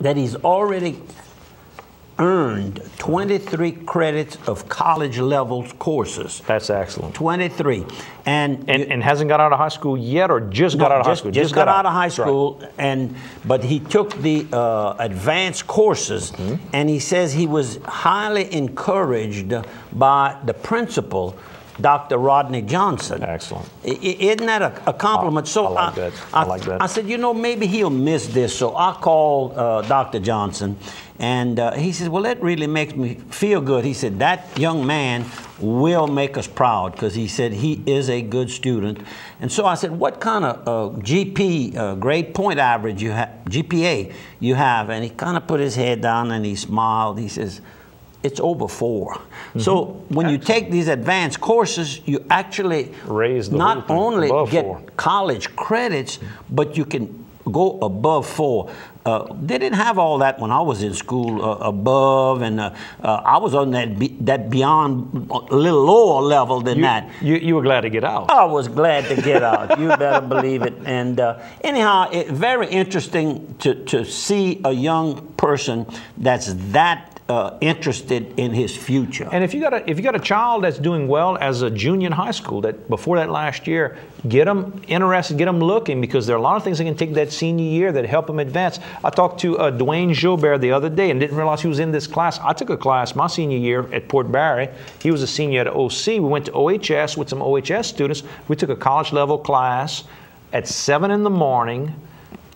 that he's already earned 23 credits of college level courses. That's excellent. 23. And hasn't got out of high school yet, or just got out of high school? Just got out of high school, right. But he took the advanced courses, and he says he was highly encouraged by the principal, Dr. Rodney Johnson. Excellent. Isn't that a compliment? So I like that. I like that. I said, you know, maybe he'll miss this. So I called Dr. Johnson, and he said, well, that really makes me feel good. He said, that young man will make us proud, because he said he is a good student. And so I said, what kind of grade point average you have, GPA you have? And he kind of put his head down and he smiled. He says, it's over 4. So when you take these advanced courses, you actually not only get college credits, but you can go above 4. They didn't have all that when I was in school, above, and I was on that beyond, a little lower level than that. You were glad to get out. I was glad to get out. You better believe it. And anyhow, it's very interesting to see a young person that's that interested in his future. And if you got a child that's doing well as a junior in high school, that before that last year, get them interested, get them looking, because there are a lot of things they can take that senior year that help them advance. I talked to Dwayne Gilbert the other day and didn't realize he was in this class. I took a class my senior year at Port Barry. He was a senior at OC. We went to OHS with some OHS students. We took a college level class at 7 in the morning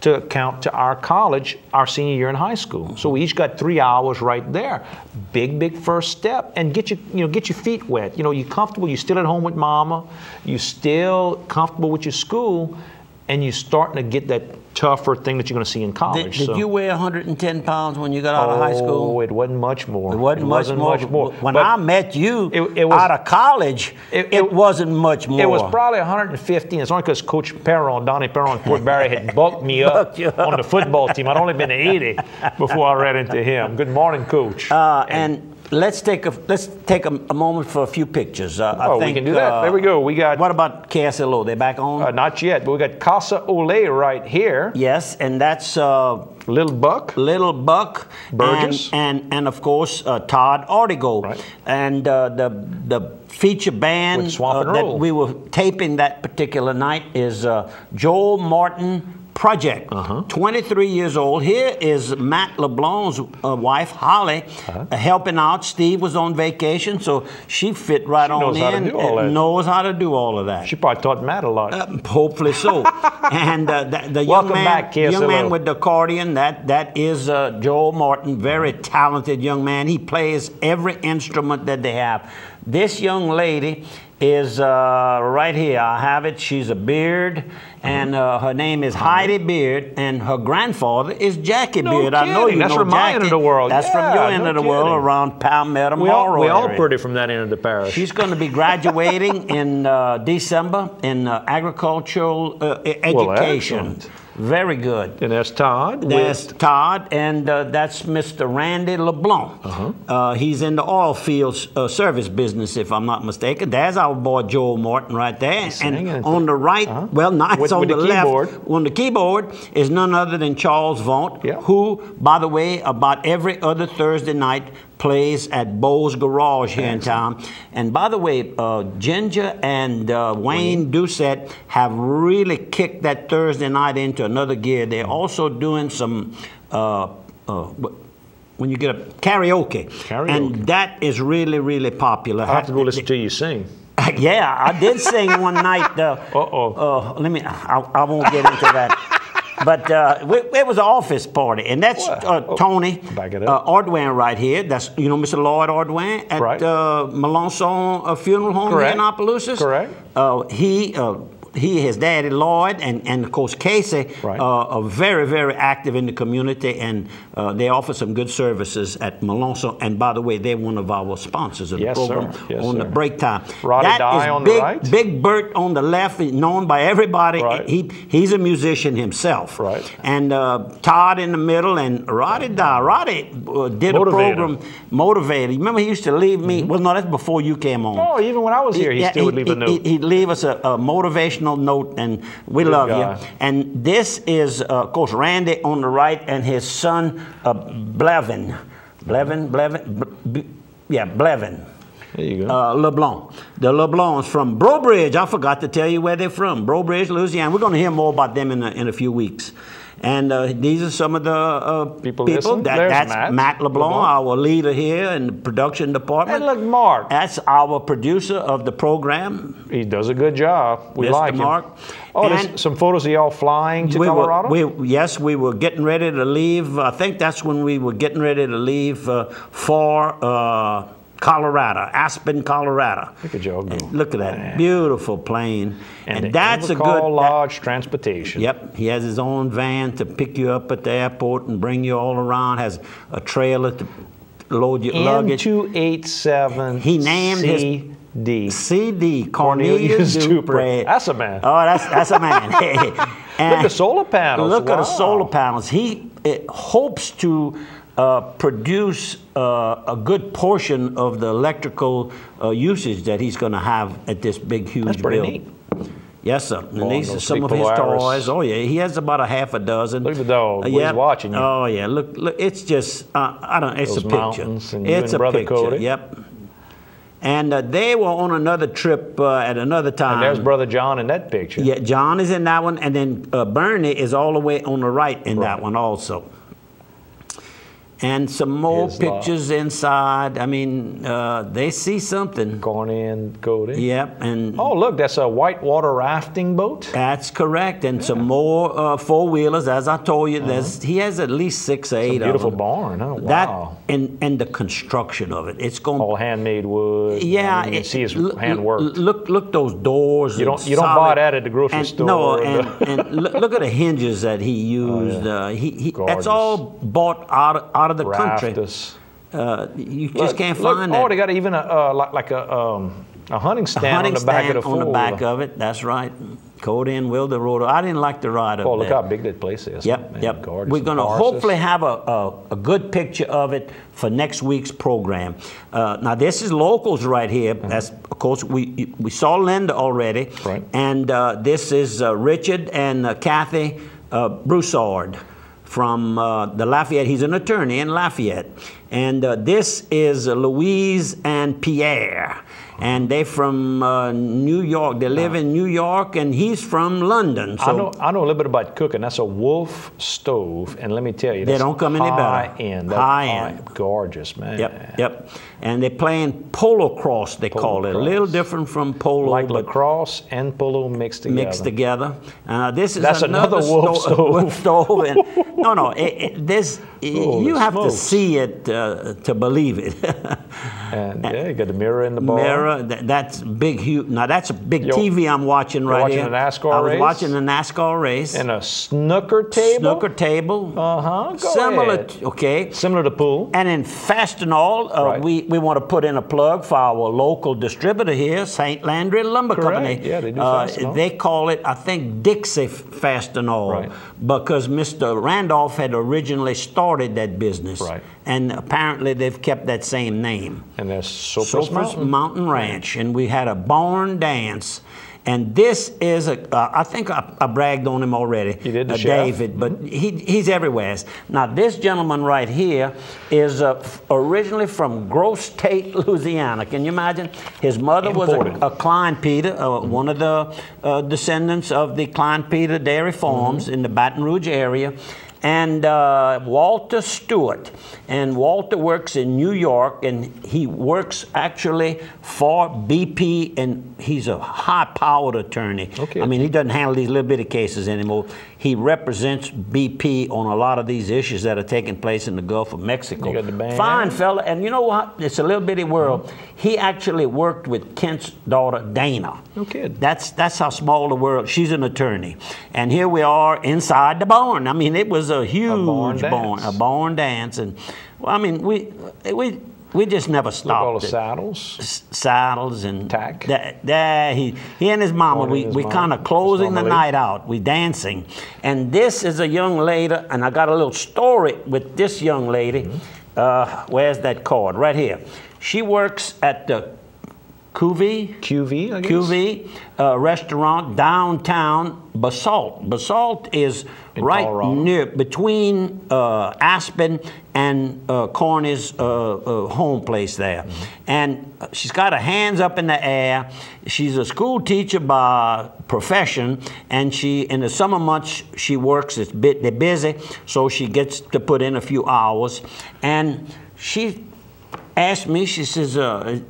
to count to our college, our senior year in high school. So we each got 3 hours right there. Big first step, and get your feet wet. You know, you're comfortable, you're still at home with mama, you're still comfortable with your school, and you're starting to get that tougher thing that you're going to see in college. Did you weigh 110 pounds when you got out of high school? Oh, it wasn't much more. It wasn't much more. When I met you out of college, it wasn't much more. It was probably 115. It's only because Coach Perron, Donnie Perron, Port Barry had bulked me up on the football team. I'd only been 80 before I ran into him. Good morning, Coach. And let's take a moment for a few pictures. I think we can do that. There we go. We got. What about KSLO? They back on? Not yet, but we got Casa Ole right here. Yes, and that's Little Buck. Little Buck. Burgess. And of course Todd Artigo. Right. And the feature band that we were taping that particular night is Joel Martin Project, 23 years old. Here is Matt LeBlanc's wife, Holly, helping out. Steve was on vacation, so she fit right on in and knows how to do all of that. She probably taught Matt a lot. Hopefully so. And the young man with the accordion, that is Joel Martin, very talented young man. He plays every instrument that they have. This young lady is right here. I have it. She's a Beard, and her name is Heidi Beard, and her grandfather is Jackie Beard. Kidding. I know you That's know from my end of the world. That's from your end of the world, around Palmetto, Monroe We all area. pretty from that end of the parish. She's going to be graduating in December in agricultural education. Very good. And that's Todd. That's Todd, and that's Mr. Randy LeBlanc. He's in the oil fields service business, if I'm not mistaken. There's our boy Joel Martin right there. And on the right, well, not on the left, on the keyboard is none other than Charles Vaught, who, by the way, about every other Thursday night plays at Bo's Garage here in town. And by the way, Ginger and Wayne Doucette have really kicked that Thursday night into another gear. They're also doing some, when you get a karaoke. And that is really, really popular. I have to go listen to you sing. Yeah, I did sing one night. I won't get into that. But it was an office party, and that's Tony Ordwin right here. That's, you know, Mr. Lloyd Ordwin at Melanson Funeral Home here in Opelousas. Correct. His daddy Lloyd, and of course Casey are very, very active in the community, and they offer some good services at Melanson. And by the way, they're one of our sponsors of the program on the break time. That is Big Bert on the left, known by everybody. He's a musician himself. And Todd in the middle, and Roddy did a program, Motivated. Remember, he used to leave me. Well, no, that's before you came on. Oh, even when I was here, he still would leave a note. He'd leave us a motivational inspirational note, and we love guy. you. And this is, of course, Randy on the right and his son, Blevin. Blevin. There you go. LeBlanc. The LeBlancs from Breaux Bridge. I forgot to tell you where they're from. Breaux Bridge, Louisiana. We're going to hear more about them in a few weeks. And these are some of the people. That's Matt LeBlanc, our leader here in the production department. And look, Mark. That's our producer of the program. He does a good job. We Mr. like Mark. him. Oh, there's some photos of y'all flying to Colorado? Yes, we were getting ready to leave. I think that's when we were getting ready to leave for Colorado, Aspen, Colorado. Look at y'all go. Look at that beautiful plane. And that's a good Lodge Transportation. Yep, he has his own van to pick you up at the airport and bring you all around. Has a trailer to load your luggage. M287. He named his CD Cornelius Dupree. That's a man. Oh, that's a man. Look at the solar panels. Look at the solar panels. He hopes to produce a good portion of the electrical usage that he's going to have at this big, huge That's pretty building. neat. Yes, sir. And these are some of his toys. Oh, yeah. He has about a half a dozen. Look at the dog. He's watching you. Oh, yeah. Look. It's just, it's Those a picture. Mountains and It's a Brother picture. Cody. Yep. And they were on another trip at another time. And there's Brother John in that picture. Yeah, John is in that one. And then Bernie is all the way on the right in that one also. And some more pictures inside. I mean, they see something. Going in, Cody. Yep. And oh, look, that's a whitewater rafting boat. That's correct. And some more four-wheelers. As I told you, he has at least 6 or 8 of them. Beautiful barn. Oh, wow. And the construction of it. It's going all handmade wood. Yeah. You can see his handwork. Look those doors. You don't buy that at the grocery store. No, and look at the hinges that he used. Oh, yeah. That's all bought out of the country. You just can't find that. Oh, they got even a hunting stand on the back of the four-wheeler. On the back of it. That's right. Cody and Wilder rode. I didn't like the ride up there. Oh, look how big that place is. Yep, Man, yep. Gorgeous. We're going to hopefully have a good picture of it for next week's program. Now, this is locals right here. That's, of course, we saw Linda already. Right. And this is Richard and Kathy Broussard from the Lafayette. He's an attorney in Lafayette. And this is Louise and Pierre. And they're from New York. They live in New York, and he's from London. So I know a little bit about cooking. That's a Wolf stove, and let me tell you, they don't come any better. High end, gorgeous, man. Yep. And they're playing polo cross. They call it a little different from polo, like lacrosse and polo mixed together. This is that's another Wolf stove. And, no. You have to see it to believe it. And you got the mirror in the bar. That's big, huge. Now that's a big TV I'm watching right here. Watching a NASCAR race? I was watching a NASCAR race. And a snooker table. Snooker table. Similar to pool. And in Fastenal, we want to put in a plug for our local distributor here, St. Landry Lumber Company. Yeah, they do Fastenal. They call it, I think, Dixie Fastenal, because Mr. Randolph had originally started that business. Right. And apparently they've kept that same name. And there's Sopris Mountain Ranch. And we had a barn dance. And this is I think I bragged on him already. You did, David, but he's everywhere. Now, this gentleman right here is originally from Gross State, Louisiana. Can you imagine? His mother was a Klein Peter, one of the descendants of the Klein Peter Dairy Farms in the Baton Rouge area. And Walter Stewart. And Walter works in New York, and he works actually for BP, and he's a high-powered attorney. I mean, he doesn't handle these little bitty cases anymore. He represents BP on a lot of these issues that are taking place in the Gulf of Mexico. You got the band. Fine fella, and you know what? It's a little bitty world. He actually worked with Kent's daughter, Dana. No kid. That's how small the world. She's an attorney. And here we are inside the barn. I mean, it was a huge barn, a barn dance. And, well, I mean, we just never stopped. Look, all the saddles. Saddles and tack. He and his mama, we kind of closing the night out. We dancing. And this is a young lady, and I got a little story with this young lady. Where's that card? Right here. She works at the QV, I guess. QV restaurant downtown Basalt. Basalt is in right Colorado. Near between Aspen and Corny's home place there. And she's got her hands up in the air. She's a school teacher by profession, and she in the summer months she works. They're busy, so she gets to put in a few hours. And she asked me, she says,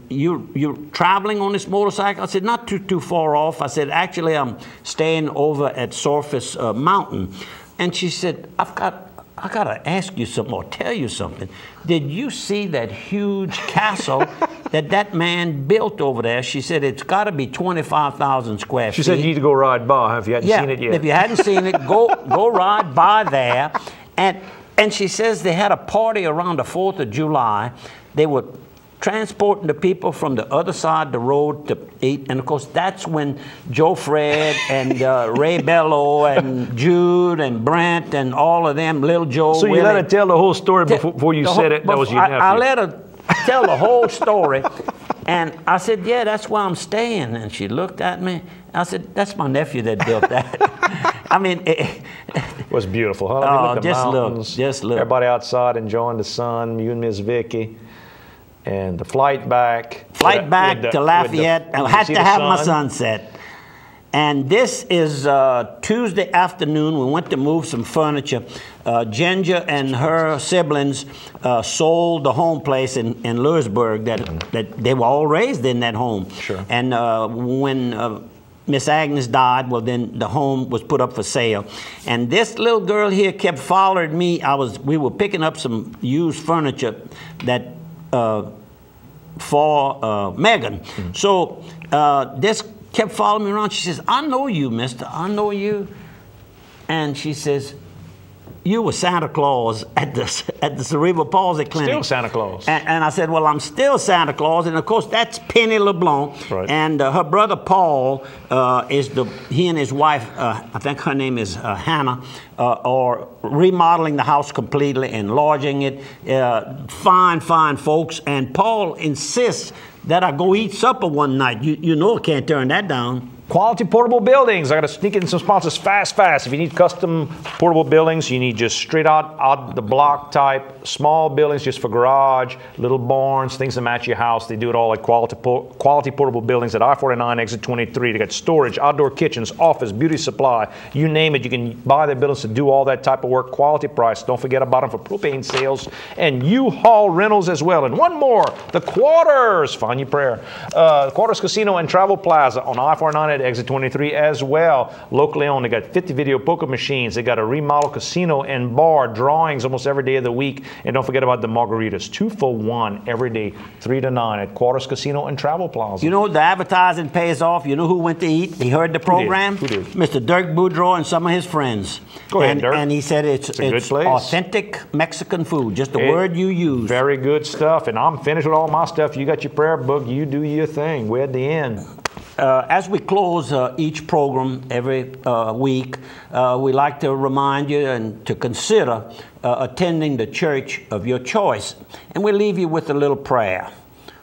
you're traveling on this motorcycle? I said, not too far off. I said, actually, I'm staying over at Surface Mountain. And she said, I got to ask you something or tell you something. Did you see that huge castle that man built over there? She said, it's got to be 25,000 square feet. She said, you need to go ride by if you hadn't seen it yet. If you hadn't seen it, go ride by there. And she says they had a party around the 4th of July. They were transporting the people from the other side of the road to eat. And, of course, that's when Joe Fred and Ray Bello and Jude and Brent and all of them, Little Joe. So you let her tell the whole story before you said it? That was your nephew. I let her tell the whole story. And I said, yeah, that's where I'm staying. And she looked at me. I said, that's my nephew that built that. I mean, it was beautiful, huh? Oh, just look. Everybody outside enjoying the sun, you and Miss Vicky. And the flight back. To Lafayette. I had to have my sunset. And this is Tuesday afternoon. We went to move some furniture. Ginger and her siblings sold the home place in Lewisburg that they were all raised in that home. Sure. And when Miss Agnes died, well, then the home was put up for sale. And this little girl here kept following me. We were picking up some used furniture that for Megan. So this kept following me around. She says, I know you, mister. I know you. And she says, you were Santa Claus at the cerebral palsy clinic. Still Santa Claus. And I said, well, I'm still Santa Claus. And, of course, that's Penny LeBlanc. Right. And her brother Paul he and his wife, I think her name is Hannah, are remodeling the house completely, enlarging it. Fine folks. And Paul insists that I go eat supper one night. You know I can't turn that down. Quality portable buildings. I got to sneak in some sponsors fast. If you need custom portable buildings, you need just straight out the block type, small buildings just for garage, little barns, things that match your house. They do it all at quality portable buildings at I-49 exit 23. They got storage, outdoor kitchens, office, beauty supply, you name it. You can buy their buildings to do all that type of work. Quality price. Don't forget about them for propane sales and U-Haul rentals as well. And one more, the Quarters. Find your prayer. The Quarters Casino and Travel Plaza on I-49 at exit 23 as well. Locally owned. They got 50 video poker machines. They got a remodel casino and bar, drawings almost every day of the week. And don't forget about the margaritas. 2 for $1 every day, 3 to 9 at Quarters Casino and Travel Plaza. You know, the advertising pays off. You know who went to eat? He heard the program? Who did? Mr. Dirk Boudreau and some of his friends. Go ahead, Dirk. And he said it's a good place. Authentic Mexican food, just the word you use. Very good stuff. And I'm finished with all my stuff. You got your prayer book. You do your thing. We're at the end. As we close each program every week, we like to remind you and to consider attending the church of your choice. And we leave you with a little prayer.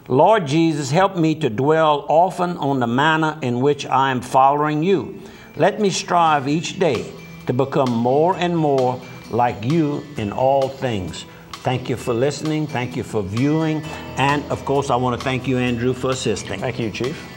Lord Jesus, help me to dwell often on the manner in which I am following you. Let me strive each day to become more and more like you in all things. Thank you for listening. Thank you for viewing. And, of course, I want to thank you, Andrew, for assisting. Thank you, Chief.